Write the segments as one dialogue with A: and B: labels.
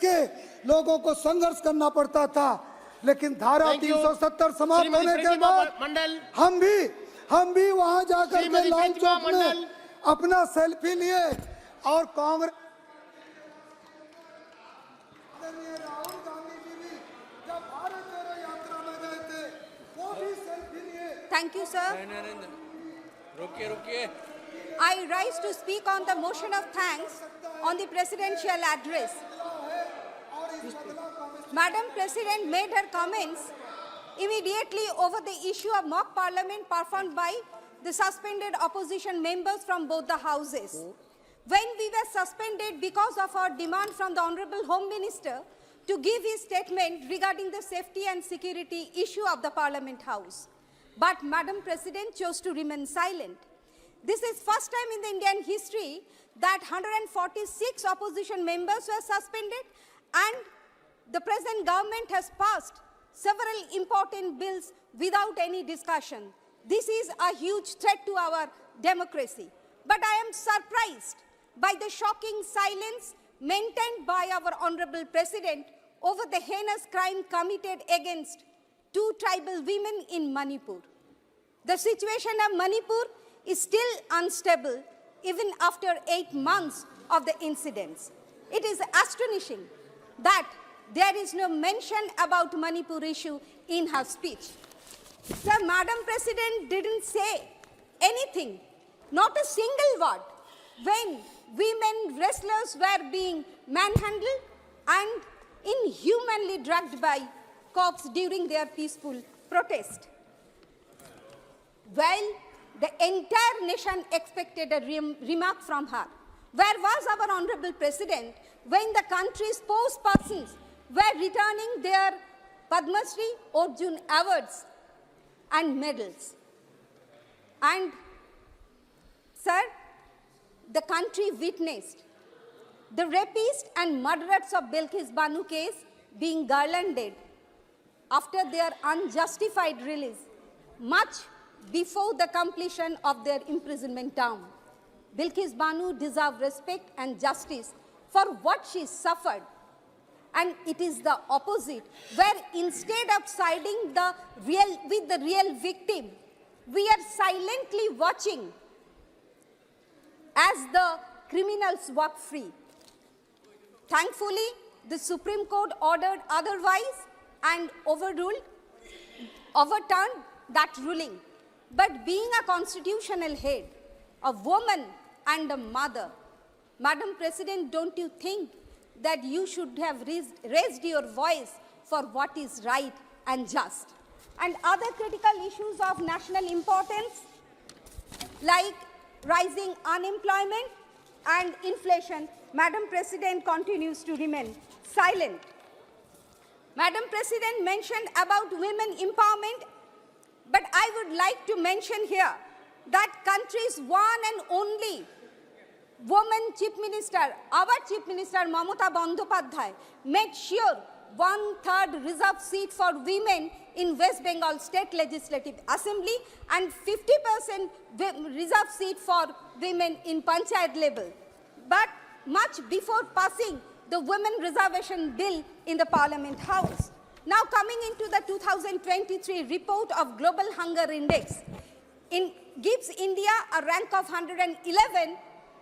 A: के लोगों को संघर्ष करना पड़ता था, लेकिन धारा 370 समाप्त होने के बाद हम भी वहां जाकर के लाल चौक में अपना सेल्फी लिए और कांग्रेस राहुल गांधी जी भी जब भारत जोड़ो यात्रा में गए थे वो भी सेल्फी लिए।
B: Thank you, sir.
C: रुकिए।
B: I rise to speak on the motion of thanks on the presidential address. Madam President made her comments immediately over the issue of mock parliament performed by the suspended opposition members from both the houses. When we were suspended because of our demand from the Honorable Home Minister to give his statement regarding the safety and security issue of the Parliament House. But Madam President chose to remain silent. This is first time in the Indian history that 146 opposition members were suspended, and the present government has passed several important bills without any discussion. This is a huge threat to our democracy. But I am surprised by the shocking silence maintained by our Honorable President over the heinous crime committed against 2 tribal women in Manipur. The situation of Manipur is still unstable even after 8 months of the incidents. It is astonishing that there is no mention about Manipur issue in her speech. Sir, Madam President didn't say anything, not a single word, when women wrestlers were being manhandled and inhumanly dragged by cops during their peaceful protest. Well, the entire nation expected a remark from her. Where was our Honorable President when the country's spokespersons were returning their Padma Shri, Arjun awards and medals? And, sir, the country witnessed the rapists and murderers of Bilkis Banu case being garlanded after their unjustified release, much before the completion of their imprisonment term. Bilkis Banu deserves respect and justice for what she suffered. And it is the opposite, where instead of siding with the real victim, we are silently watching as the criminals walk free. Thankfully, the Supreme Court ordered otherwise and overturned that ruling. But being a constitutional head, a woman and a mother, Madam President, don't you think that you should have raised your voice for what is right and just? And other critical issues of national importance, like rising unemployment and inflation, Madam President continues to remain silent. Madam President mentioned about women empowerment, but I would like to mention here that country's one and only woman Chief Minister, our Chief Minister Mamata Banerjee, made sure 1/3 reserved seat for women in West Bengal State Legislative Assembly and 50% reserved seat for women in Panchayat level. But much before passing the Women Reservation Bill in the Parliament House. Now coming into the 2023 report of Global Hunger Index, gives India a rank of 111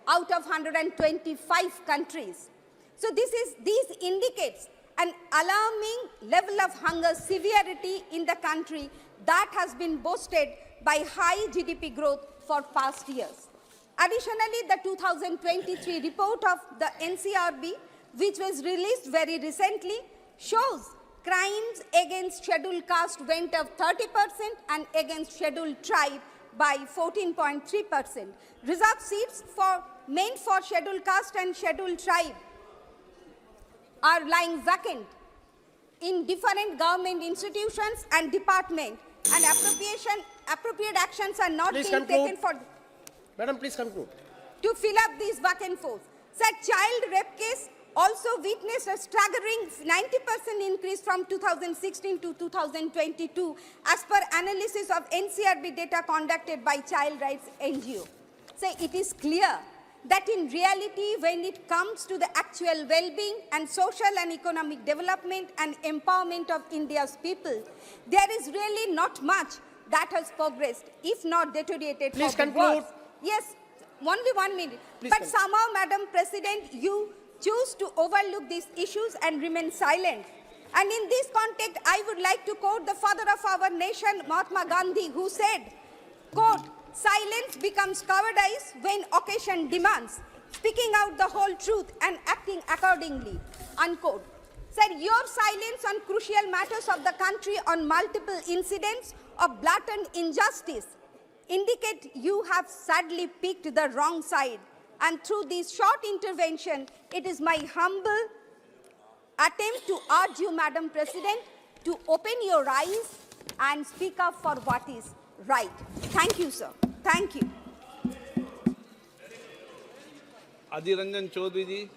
B: out of 125 countries. So this indicates an alarming level of hunger severity in the country that has been boosted by high GDP growth for past years. Additionally, the 2023 report of the NCRB, which was released very recently, shows crimes against scheduled caste went up 30% and against scheduled tribe by 14.3%. Reserved seats meant for scheduled caste and scheduled tribe are lying vacant in different government institutions and departments, and appropriate actions are not being taken for.
C: Madam, please conclude.
B: To fill up these vacant posts. Such child rape case also witnessed a staggering 90% increase from 2016 to 2022 as per analysis of NCRB data conducted by Child Rights NGO. So it is clear that in reality, when it comes to the actual well-being and social and economic development and empowerment of India's people, there is really not much that has progressed, if not deteriorated.
C: Please
B: for the
C: conclude.
B: worse. Yes, only 1 minute.
C: Please
B: but
C: conclude.
B: somehow, Madam President, you choose to overlook these issues and remain silent. And in this context, I would like to quote the father of our nation, Mahatma Gandhi, who said, quote, "Silence becomes cowardice when occasion demands, speaking out the whole truth and acting accordingly," unquote. Sir, your silence on crucial matters of the country on multiple incidents of blatant injustice indicate you have sadly picked the wrong side. And through this short intervention, it is my humble attempt to urge you, Madam President, to open your eyes and speak up for what is right. Thank you, sir. Thank you.
D: Adhiranjan Chaudhary ji.